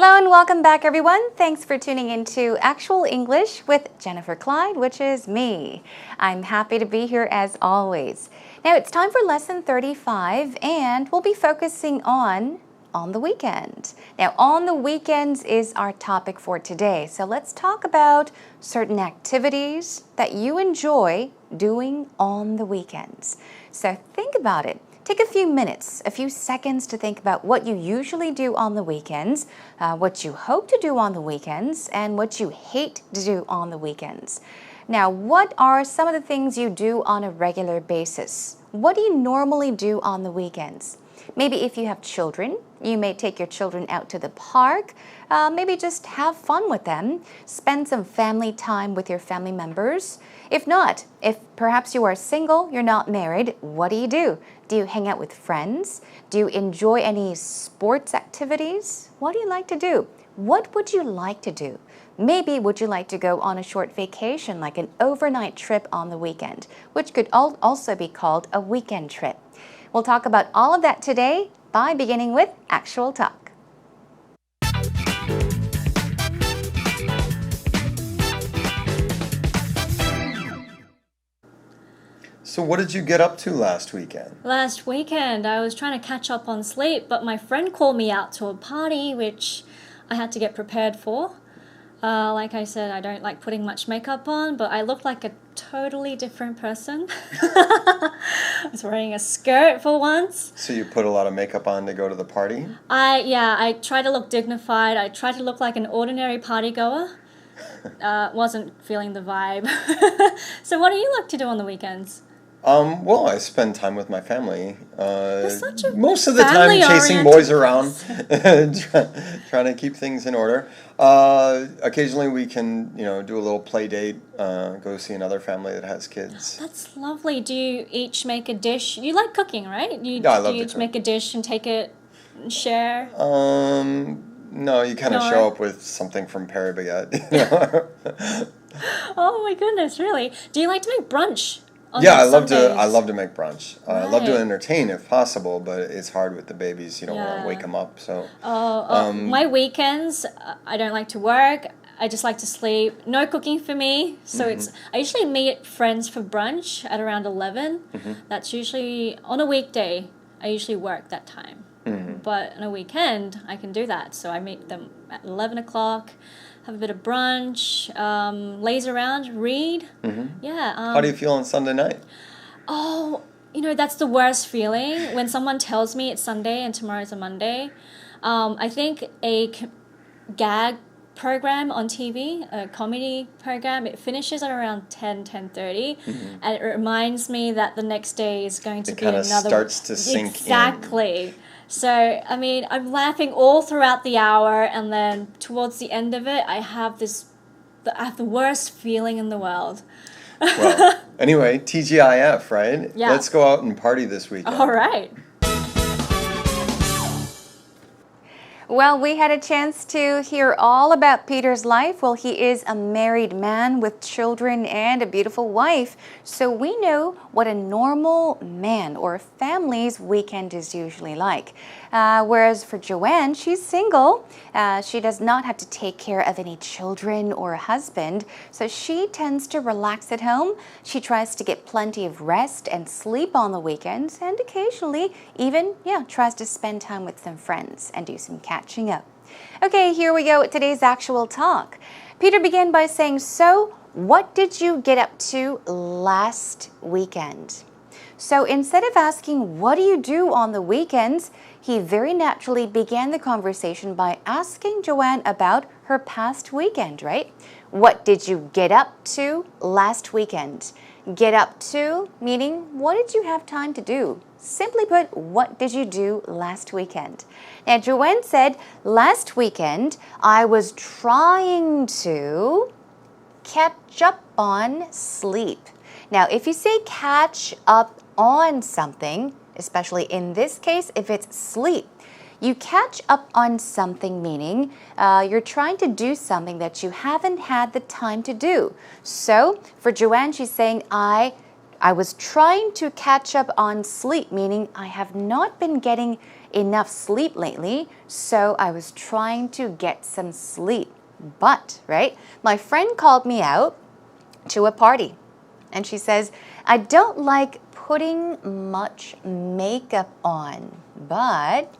Hello and welcome back, everyone. Thanks for tuning into Actual English with Jennifer Clyde, which is me. I'm happy to be here as always. Now it's time for lesson 35 and we'll be focusing on the weekend. Now on the weekends is our topic for today. So let's talk about certain activities that you enjoy doing on the weekends. So think about it. Take a few minutes, a few seconds to think about what you usually do on the weekends, what you hope to do on the weekends, and what you hate to do on the weekends. Now, what are some of the things you do on a regular basis? What do you normally do on the weekends? Maybe if you have children, you may take your children out to the park, maybe just have fun with them, spend some family time with your family members. If not, if perhaps you are single, you're not married, what do? Do you hang out with friends? Do you enjoy any sports activities? What do you like to do? What would you like to do? Maybe would you like to go on a short vacation, like an overnight trip on the weekend, which could also be called a weekend trip. We'll talk about all of that today by beginning with Actual Talk. So what did you get up to last weekend? Last weekend, I was trying to catch up on sleep, but my friend called me out to a party, which I had to get prepared for. Like I said, I don't like putting much makeup on, but I looked like a totally different person. I was wearing a skirt for once. So you put a lot of makeup on to go to the party? I tried to look dignified. I tried to look like an ordinary party goer. Wasn't feeling the vibe. So what do you like to do on the weekends? Well, I spend time with my family. Most of the time chasing boys around, trying to keep things in order. Occasionally we can, do a little play date, go see another family that has kids. That's lovely. Do you each make a dish? You like cooking, right? Yeah, I love do you to each cook. make a dish and take it and share? No, you kind of show up with something from Paris Baguette. Oh my goodness, really? Do you like to make brunch? Yeah, I love to make brunch. I love to Right. entertain if possible, but it's hard with the babies. You don't want to wake them up. So my weekends, I don't like to work. I just like to sleep. No cooking for me. So I usually meet friends for brunch at around 11. That's usually on a weekday. I usually work that time. But on a weekend, I can do that. So I meet them at 11 o'clock, have a bit of brunch, laze around, read. Yeah. how do you feel on Sunday night? Oh, that's the worst feeling when someone tells me it's Sunday and tomorrow's a Monday. I think a gag program on TV, a comedy program, it finishes at around 10:30, and it reminds me that the next day is going to be another... It kind of starts to sink in. Exactly. So, I'm laughing all throughout the hour, and then towards the end of it, I have the worst feeling in the world. Well, anyway, TGIF, right? Yeah. Let's go out and party this weekend. All right. Well, we had a chance to hear all about Peter's life. Well, he is a married man with children and a beautiful wife. So we know what a normal man or family's weekend is usually like. Whereas for Joanne, she's single. She does not have to take care of any children or a husband. So she tends to relax at home. She tries to get plenty of rest and sleep on the weekends, and occasionally even, tries to spend time with some friends and do some catching up. Okay, here we go with today's Actual Talk. Peter began by saying, so what did you get up to last weekend? So instead of asking, what do you do on the weekends, he very naturally began the conversation by asking Joanne about her past weekend, right? What did you get up to last weekend? Get up to meaning, what did you have time to do? Simply put, what did you do last weekend? Now, Joanne said, last weekend, I was trying to catch up on sleep. Now, if you say catch up on something, especially in this case, if it's sleep, you catch up on something meaning you're trying to do something that you haven't had the time to do. So, for Joanne, she's saying, I was trying to catch up on sleep, meaning I have not been getting enough sleep lately, so I was trying to get some sleep. But, right, my friend called me out to a party. And she says, I don't like putting much makeup on, but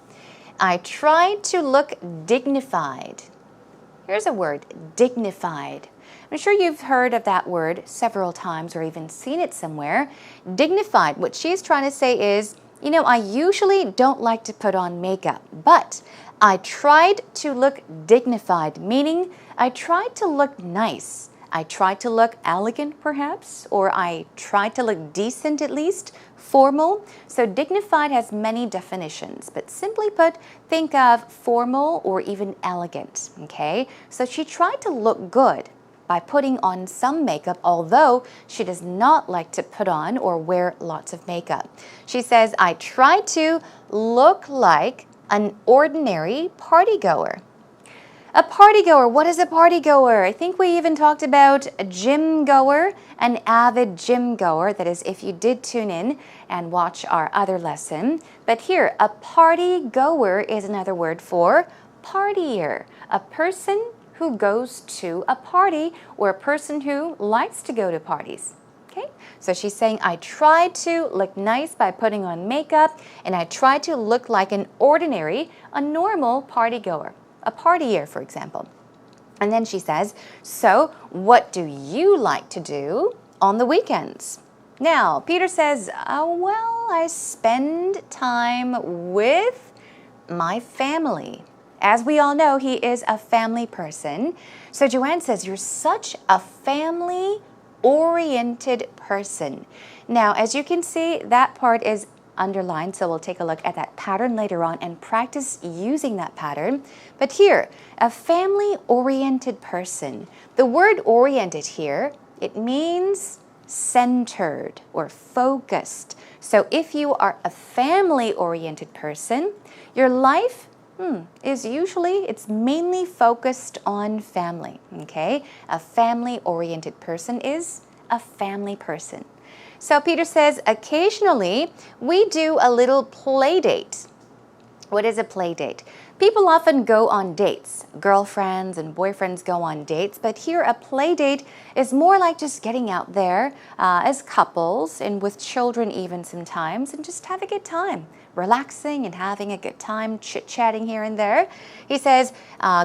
I tried to look dignified. Here's a word, dignified. I'm sure you've heard of that word several times or even seen it somewhere. Dignified, what she's trying to say is, you know, I usually don't like to put on makeup, but I tried to look dignified, meaning I tried to look nice. I tried to look elegant, perhaps, or I tried to look decent at least, formal. So dignified has many definitions, but simply put, think of formal or even elegant, okay? So she tried to look good by putting on some makeup, although she does not like to put on or wear lots of makeup. She says, I tried to look like an ordinary partygoer. A partygoer, what is a partygoer? I think we even talked about a gym goer, an avid gym goer. That is, if you did tune in and watch our other lesson. But here, a partygoer is another word for partier, a person who goes to a party or a person who likes to go to parties. Okay, so she's saying, I tried to look nice by putting on makeup, and I tried to look like an ordinary, a normal partygoer. A partier, for example. And then she says, so what do you like to do on the weekends? Now, Peter says, well, I spend time with my family. As we all know, he is a family person. So Joanne says, you're such a family-oriented person. Now, as you can see, that part is underlined, so we'll take a look at that pattern later on and practice using that pattern. But here, a family-oriented person. The word oriented here, it means centered or focused. So if you are a family-oriented person, your life is usually, it's mainly focused on family, okay? A family-oriented person is a family person. So Peter says, occasionally we do a little play date. What is a play date? People often go on dates. Girlfriends and boyfriends go on dates, but here a play date is more like just getting out there as couples and with children even sometimes and just have a good time, relaxing and having a good time, chit-chatting here and there. He says,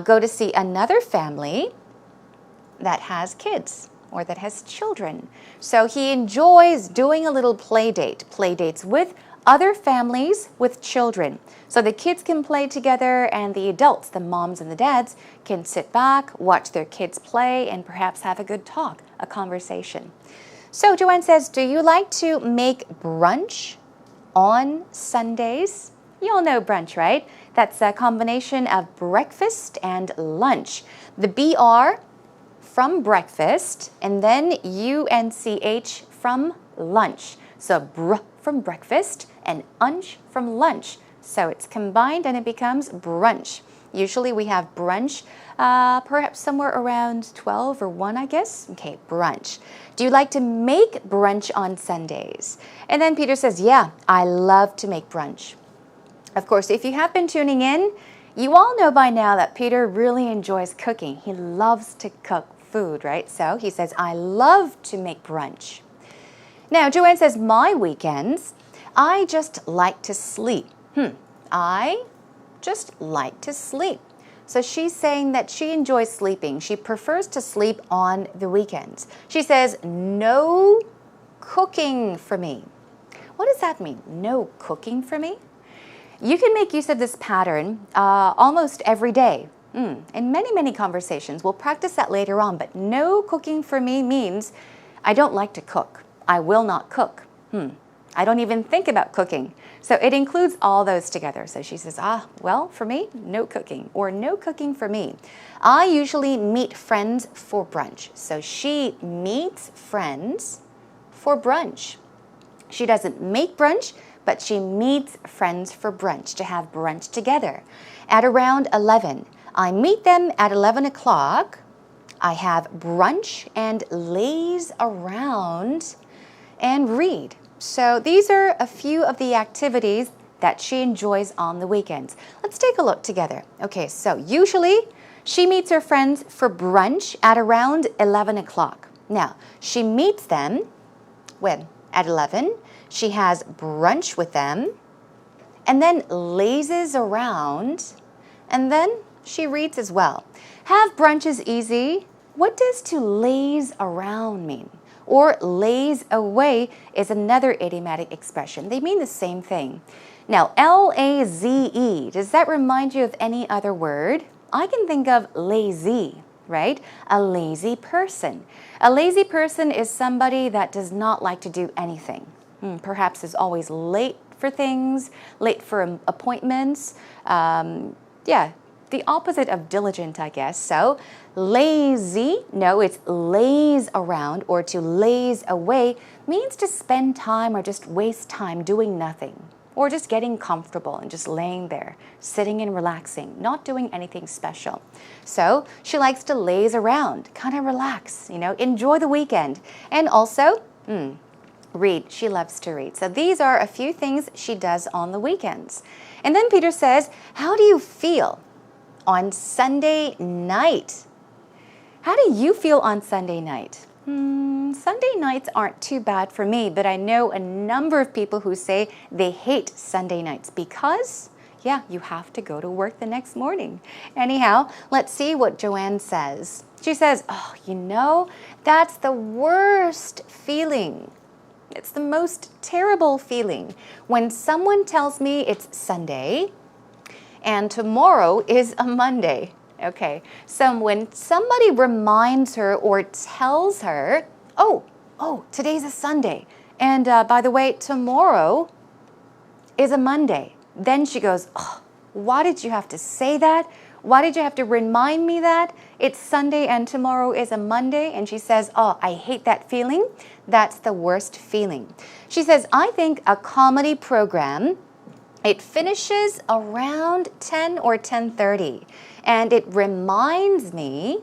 go to see another family that has kids or that has children. So he enjoys doing a little play date, play dates with other families with children. So the kids can play together and the adults, the moms and the dads, can sit back, watch their kids play, and perhaps have a good talk, a conversation. So Joanne says, do you like to make brunch on Sundays? You all know brunch, right? That's a combination of breakfast and lunch. The BR from breakfast, and then UNCH from lunch. So br from breakfast and unch from lunch. So it's combined and it becomes brunch. Usually we have brunch perhaps somewhere around 12 or 1, I guess. Okay, brunch. Do you like to make brunch on Sundays? And then Peter says, yeah, I love to make brunch. Of course, if you have been tuning in, you all know by now that Peter really enjoys cooking. He loves to cook food, right? So he says, I love to make brunch. Now, Joanne says, my weekends, I just like to sleep. I just like to sleep. So she's saying that she enjoys sleeping. She prefers to sleep on the weekends. She says, no cooking for me. What does that mean? No cooking for me? You can make use of this pattern almost every day. In many conversations. We'll practice that later on, but no cooking for me means I don't like to cook. I will not cook. I don't even think about cooking. So it includes all those together. So she says, well, for me, no cooking, or no cooking for me. I usually meet friends for brunch. So she meets friends for brunch. She doesn't make brunch, but she meets friends for brunch, to have brunch together. At around 11, I meet them at 11 o'clock. I have brunch and laze around and read. So these are a few of the activities that she enjoys on the weekends. Let's take a look together. Okay, so usually she meets her friends for brunch at around 11 o'clock. Now, she meets them when? At 11. She has brunch with them and then lazes around, and then she reads as well. Have brunch is easy. What does to laze around mean? Or laze away is another idiomatic expression. They mean the same thing. Now, L-A-Z-E, does that remind you of any other word? I can think of lazy, right? A lazy person. A lazy person is somebody that does not like to do anything. Perhaps is always late for things, late for appointments. Yeah, the opposite of diligent, I guess. So lazy, no, it's laze around, or to laze away means to spend time or just waste time doing nothing, or just getting comfortable and just laying there, sitting and relaxing, not doing anything special. So she likes to laze around, kind of relax, enjoy the weekend. And also, read. She loves to read. So these are a few things she does on the weekends. And then Peter says, how do you feel on Sunday night? How do you feel on Sunday night? Sunday nights aren't too bad for me, but I know a number of people who say they hate Sunday nights because, yeah, you have to go to work the next morning. Anyhow, let's see what Joanne says. She says, that's the worst feeling. It's the most terrible feeling when someone tells me it's Sunday and tomorrow is a Monday. Okay, so when somebody reminds her or tells her, oh, today's a Sunday, and by the way, tomorrow is a Monday, then she goes, why did you have to say that? Why did you have to remind me that? It's Sunday and tomorrow is a Monday. And she says, I hate that feeling. That's the worst feeling. She says, I think a comedy program, it finishes around 10 or 10:30. And it reminds me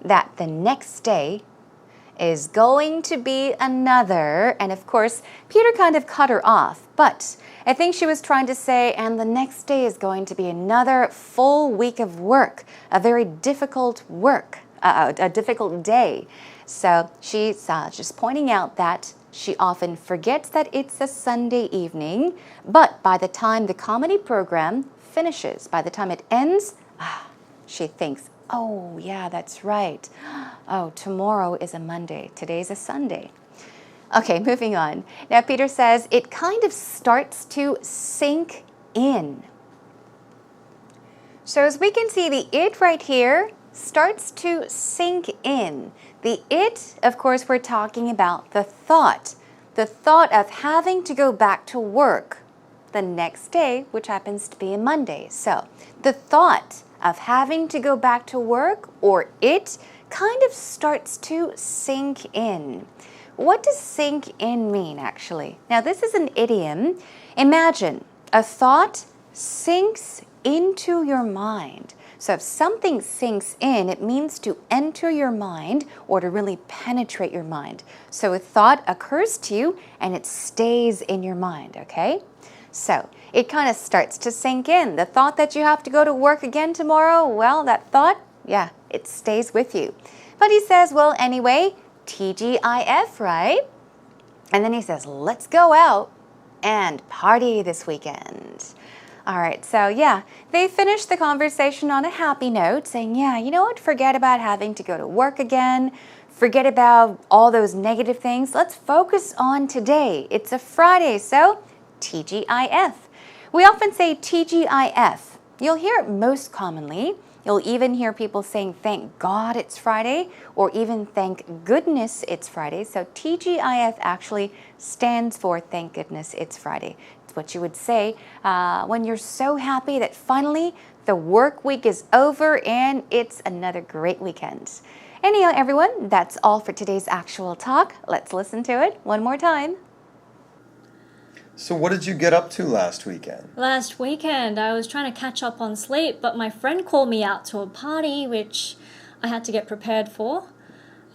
that the next day is going to be another. And of course, Peter kind of cut her off. But I think she was trying to say, and the next day is going to be another full week of work, a very difficult a difficult day. So she's just pointing out that she often forgets that it's a Sunday evening, but by the time the comedy program finishes, by the time it ends, she thinks, oh, yeah, that's right. Oh, tomorrow is a Monday. Today's a Sunday. Okay, moving on. Now, Peter says it kind of starts to sink in. So as we can see, the it right here starts to sink in. The it, of course, we're talking about the thought of having to go back to work the next day, which happens to be a Monday. So the thought of having to go back to work, or it, kind of starts to sink in. What does sink in mean, actually? Now, this is an idiom. Imagine a thought sinks into your mind. So if something sinks in, it means to enter your mind or to really penetrate your mind. So a thought occurs to you and it stays in your mind, okay? So it kind of starts to sink in. The thought that you have to go to work again tomorrow, well, that thought, yeah, it stays with you. But he says, well, anyway, TGIF, right? And then he says, let's go out and party this weekend. All right, so yeah, they finished the conversation on a happy note, saying, yeah, you know what, forget about having to go to work again. Forget about all those negative things. Let's focus on today. It's a Friday, so TGIF. We often say TGIF. You'll hear it most commonly. You'll even hear people saying, thank God it's Friday, or even thank goodness it's Friday. So TGIF actually stands for thank goodness it's Friday. It's what you would say when you're so happy that finally the work week is over and it's another great weekend. Anyhow, everyone, that's all for today's actual talk. Let's listen to it one more time. So what did you get up to last weekend? Last weekend, I was trying to catch up on sleep, but my friend called me out to a party, which I had to get prepared for.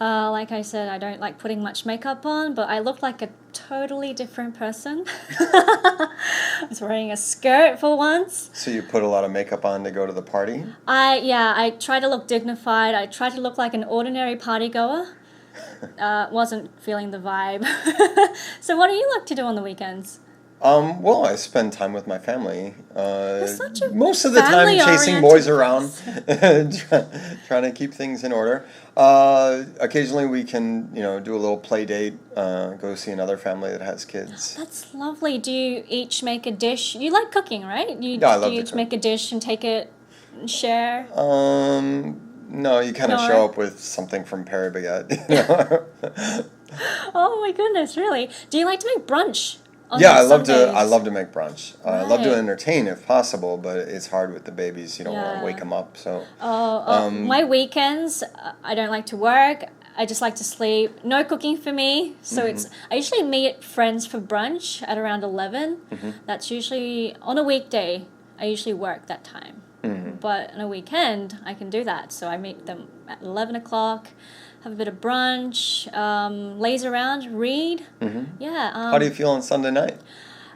Like I said, I don't like putting much makeup on, but I look like a totally different person. I was wearing a skirt for once. So you put a lot of makeup on to go to the party? I try to look dignified. I try to look like an ordinary party goer. Wasn't feeling the vibe. So what do you like to do on the weekends? Well, I spend time with my family. Such a Most of the time chasing boys around, trying to keep things in order. Occasionally we can, do a little play date, go see another family that has kids. That's lovely. Do you each make a dish? You like cooking, right? Yeah, I love do you to each cook. make a dish and take it and share? No, you kind of No. show up with something from Paris Baguette. Oh my goodness, really? Do you like to make brunch? Yeah, I Sundays? love to make brunch. I love to Right. entertain if possible, but it's hard with the babies. You don't want Yeah. to wake them up. So My weekends, I don't like to work. I just like to sleep. No cooking for me. So I usually meet friends for brunch at around 11. That's usually on a weekday. I usually work that time. But on a weekend, I can do that. So I meet them at 11 o'clock, have a bit of brunch, laze around, read. Yeah. how do you feel on Sunday night?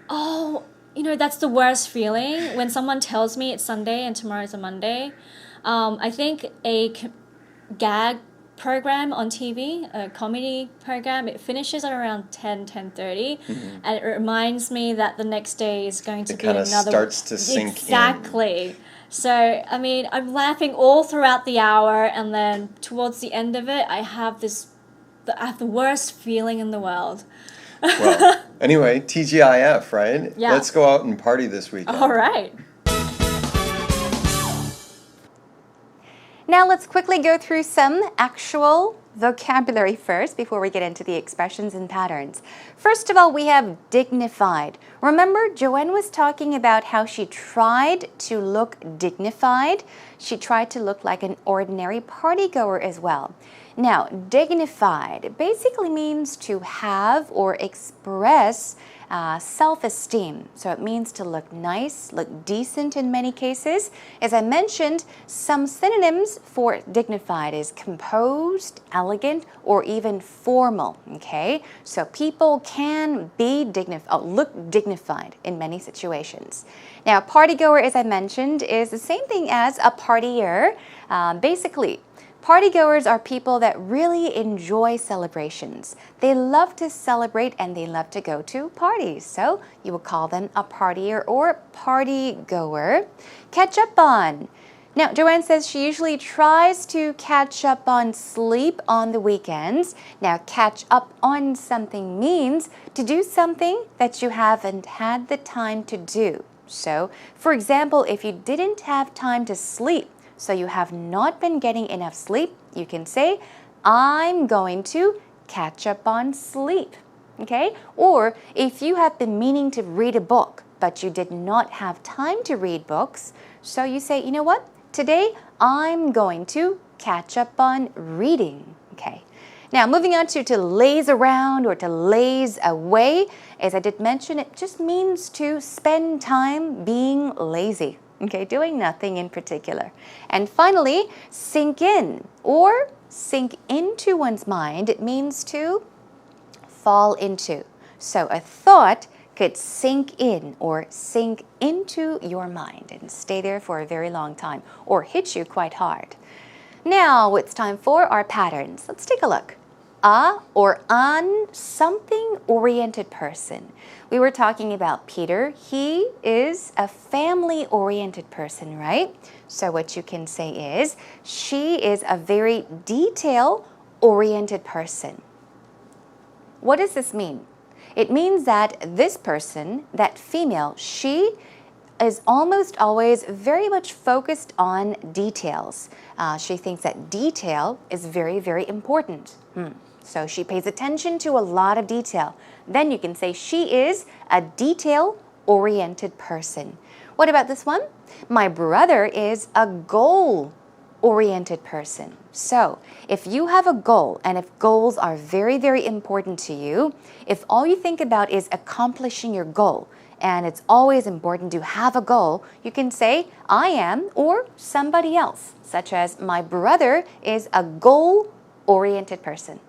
Oh, that's the worst feeling when someone tells me it's Sunday and tomorrow's a Monday. I think a gag program on TV, a comedy program, it finishes at around 10:30, and it reminds me that the next day is going to It be kinda another. starts to sink in. Exactly. So, I mean, I'm laughing all throughout the hour, and then towards the end of it, I have the worst feeling in the world. Well, anyway, TGIF, right? Yeah. Let's go out and party this weekend. All right. Now let's quickly go through some actual vocabulary first before we get into the expressions and patterns. First of all, we have dignified. Remember, Joanne was talking about how she tried to look dignified. She tried to look like an ordinary partygoer as well. Now, dignified basically means to have or express self-esteem. So it means to look nice, look decent in many cases. As I mentioned, some synonyms for dignified is composed, elegant, or even formal. Okay, so people can be look dignified in many situations. Now, partygoer, as I mentioned, is the same thing as a partier. Basically, partygoers are people that really enjoy celebrations. They love to celebrate and they love to go to parties. So you would call them a partier or partygoer. Catch up on. Now, Joanne says she usually tries to catch up on sleep on the weekends. Now, catch up on something means to do something that you haven't had the time to do. So, for example, if you didn't have time to sleep, so you have not been getting enough sleep, you can say, I'm going to catch up on sleep. Okay? Or if you have been meaning to read a book, but you did not have time to read books, so you say, you know what? Today, I'm going to catch up on reading. Okay. Now, moving on to laze around or to laze away. As I did mention, it just means to spend time being lazy. Okay, doing nothing in particular. And finally, sink in or sink into one's mind. It means to fall into. So a thought could sink in or sink into your mind and stay there for a very long time or hit you quite hard. Now it's time for our patterns. Let's take a look. A or an something-oriented person. We were talking about Peter. He is a family-oriented person, right? So what you can say is, she is a very detail-oriented person. What does this mean? It means that this person, that female, she is almost always very much focused on details. She thinks that detail is very, very important. So she pays attention to a lot of detail. Then you can say she is a detail-oriented person. What about this one? My brother is a goal-oriented person. So if you have a goal, and if goals are very, very important to you, if all you think about is accomplishing your goal, and it's always important to have a goal, you can say I am or somebody else, such as my brother is a goal task-oriented person.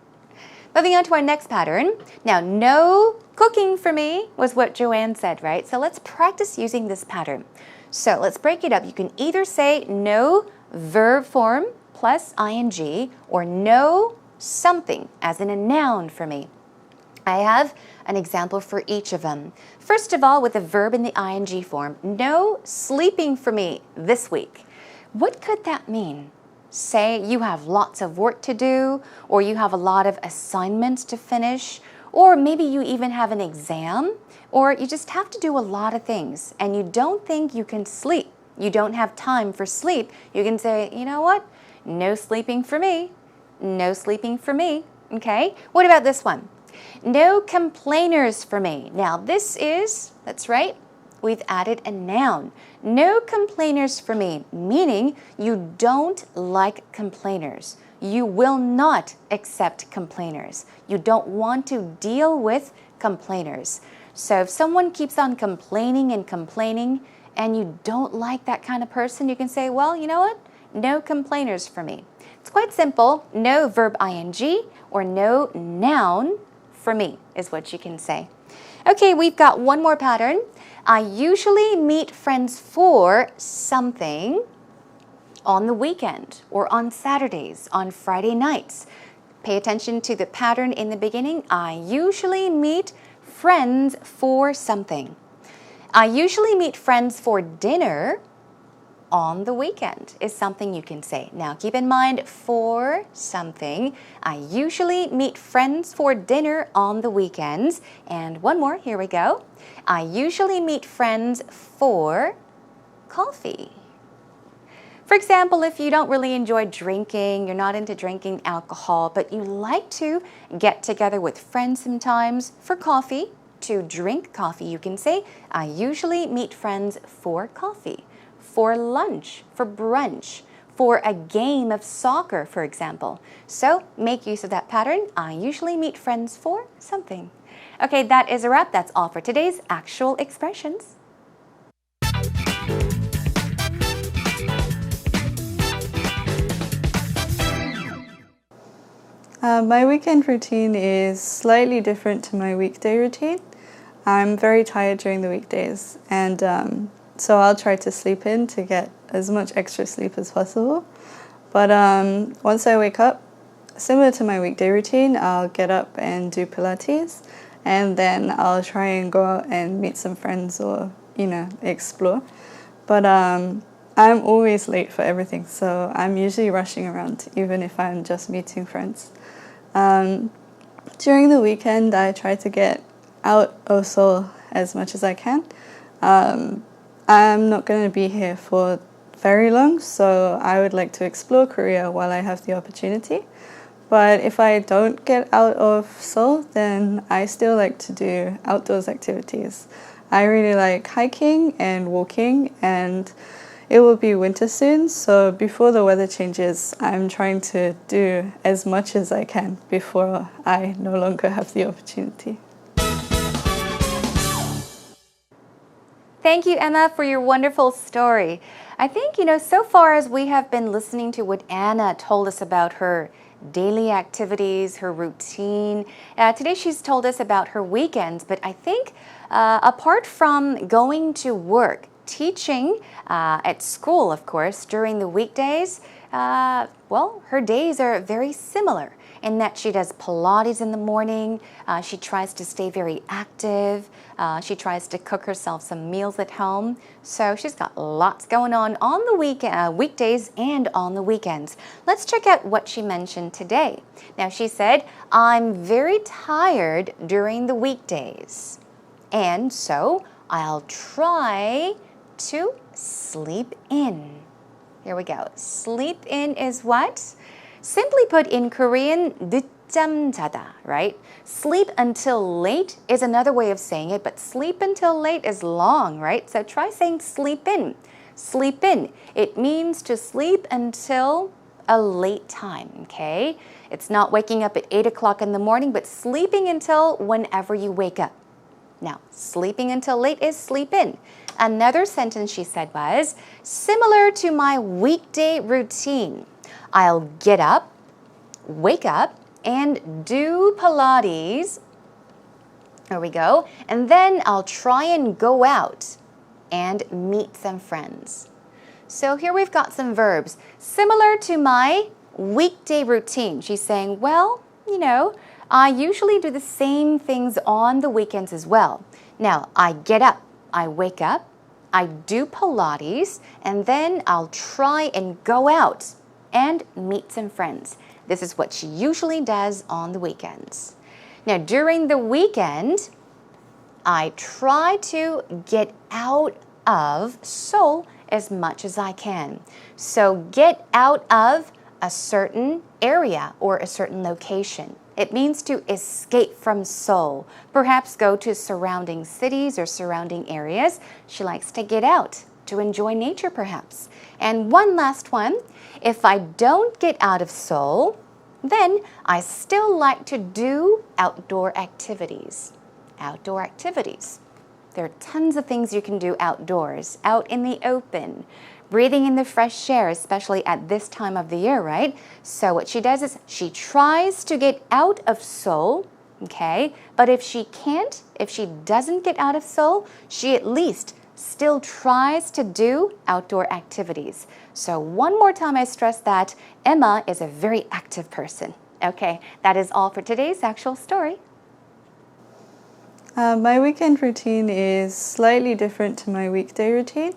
Moving on to our next pattern. Now, no cooking for me was what Joanne said, right? So let's practice using this pattern. So let's break it up. You can either say no verb form plus ing or no something as in a noun for me. I have an example for each of them. First of all, with the verb in the ing form, no sleeping for me this week. What could that mean? Say you have lots of work to do, or you have a lot of assignments to finish, or maybe you even have an exam, or you just have to do a lot of things and you don't think you can sleep. You don't have time for sleep. You can say, you know what? No sleeping for me. No sleeping for me. Okay? What about this one? No complainers for me. Now this is, that's right, we've added a noun. No complainers for me, meaning you don't like complainers. You will not accept complainers. You don't want to deal with complainers. So if someone keeps on complaining and complaining and you don't like that kind of person, you can say, well, you know what? No complainers for me. It's quite simple. No verb ing or no noun for me is what you can say. Okay, we've got one more pattern. I usually meet friends for something on the weekend or on Saturdays, on Friday nights. Pay attention to the pattern in the beginning. I usually meet friends for something. I usually meet friends for dinner on the weekend is something you can say. Now keep in mind, for something. I usually meet friends for dinner on the weekends. And one more, here we go. I usually meet friends for coffee. For example, if you don't really enjoy drinking, you're not into drinking alcohol, but you like to get together with friends sometimes for coffee, to drink coffee, you can say, I usually meet friends for coffee. For lunch, for brunch, for a game of soccer, for example. So make use of that pattern. I usually meet friends for something. Okay, that is a wrap. That's all for today's actual expressions. My weekend routine is slightly different to my weekday routine. I'm very tired during the weekdays, and so I'll try to sleep in to get as much extra sleep as possible. But once I wake up, similar to my weekday routine, I'll get up and do Pilates, and then I'll try and go out and meet some friends or, explore. But I'm always late for everything, so I'm usually rushing around, even if I'm just meeting friends. During the weekend, I try to get out of Seoul as much as I can. I'm not going to be here for very long, so I would like to explore Korea while I have the opportunity. But if I don't get out of Seoul, then I still like to do outdoors activities. I really like hiking and walking, and it will be winter soon, so before the weather changes, I'm trying to do as much as I can before I no longer have the opportunity. Thank you, Emma, for your wonderful story. I think, so far as we have been listening to what Anna told us about her daily activities, her routine. Today she's told us about her weekends, but I think apart from going to work, teaching at school, of course, during the weekdays, her days are very similar in that she does Pilates in the morning, she tries to stay very active, she tries to cook herself some meals at home. So she's got lots going on the weekdays and on the weekends. Let's check out what she mentioned today. Now she said, I'm very tired during the weekdays, and so I'll try to sleep in. Here we go. Sleep in is what? Simply put in Korean, 늦잠 자다, right? Sleep until late is another way of saying it, but sleep until late is long, right? So try saying sleep in. Sleep in. It means to sleep until a late time, okay? It's not waking up at 8 o'clock in the morning, but sleeping until whenever you wake up. Now, sleeping until late is sleep in. Another sentence she said was, similar to my weekday routine. I'll get up, wake up and do Pilates. There we go. And then I'll try and go out and meet some friends. So here we've got some verbs similar to my weekday routine. She's saying, well, I usually do the same things on the weekends as well. Now, I get up, I wake up, I do Pilates, and then I'll try and go out and meet some friends. This is what she usually does on the weekends. Now, during the weekend, I try to get out of Seoul as much as I can. So get out of a certain area or a certain location. It means to escape from Seoul. Perhaps go to surrounding cities or surrounding areas. She likes to get out, to enjoy nature perhaps. And one last one, if I don't get out of Seoul, then I still like to do outdoor activities. Outdoor activities. There are tons of things you can do outdoors, out in the open, breathing in the fresh air, especially at this time of the year, right? So what she does is she tries to get out of Seoul, okay? But if she can't, if she doesn't get out of Seoul, she at least still tries to do outdoor activities. So one more time I stress that Emma is a very active person. Okay, that is all for today's actual story. My weekend routine is slightly different to my weekday routine.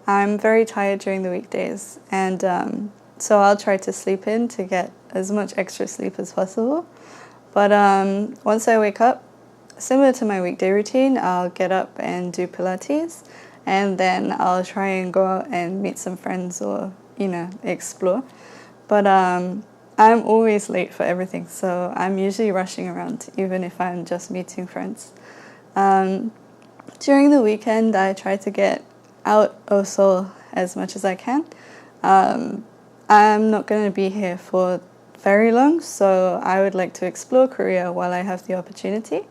I'm very tired during the weekdays, and so I'll try to sleep in to get as much extra sleep as possible. But once I wake up, similar to my weekday routine, I'll get up and do Pilates, and then I'll try and go out and meet some friends or, explore. But I'm always late for everything, so I'm usually rushing around, even if I'm just meeting friends. During the weekend, I try to get out of Seoul as much as I can. I'm not going to be here for very long, so I would like to explore Korea while I have the opportunity.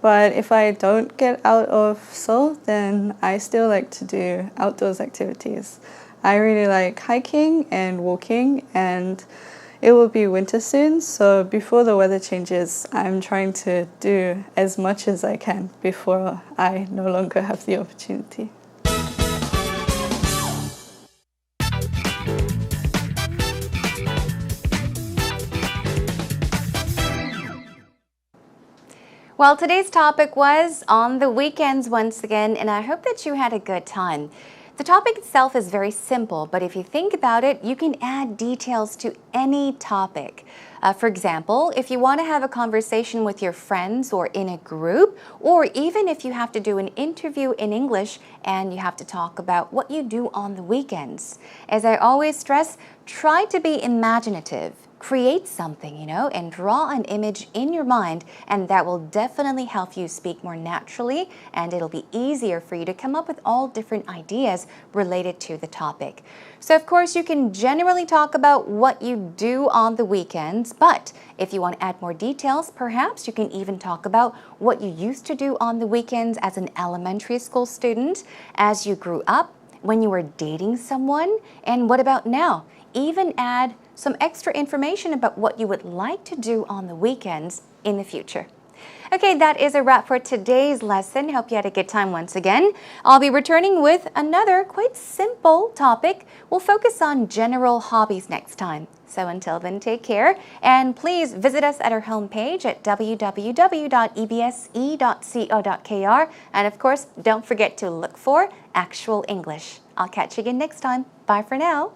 But if I don't get out of Seoul, then I still like to do outdoors activities. I really like hiking and walking, and it will be winter soon, so before the weather changes, I'm trying to do as much as I can before I no longer have the opportunity. Well, today's topic was on the weekends once again, and I hope that you had a good time. The topic itself is very simple, but if you think about it, you can add details to any topic. For example, if you want to have a conversation with your friends or in a group, or even if you have to do an interview in English and you have to talk about what you do on the weekends. As I always stress, try to be imaginative. Create something, and draw an image in your mind, and that will definitely help you speak more naturally, and it'll be easier for you to come up with all different ideas related to the topic. So of course you can generally talk about what you do on the weekends, but if you want to add more details, perhaps you can even talk about what you used to do on the weekends as an elementary school student, as you grew up, when you were dating someone, and what about now? Even add some extra information about what you would like to do on the weekends in the future. Okay, that is a wrap for today's lesson. Hope you had a good time once again. I'll be returning with another quite simple topic. We'll focus on general hobbies next time. So until then, take care. And please visit us at our homepage at www.ebse.co.kr. And of course, don't forget to look for Actual English. I'll catch you again next time. Bye for now.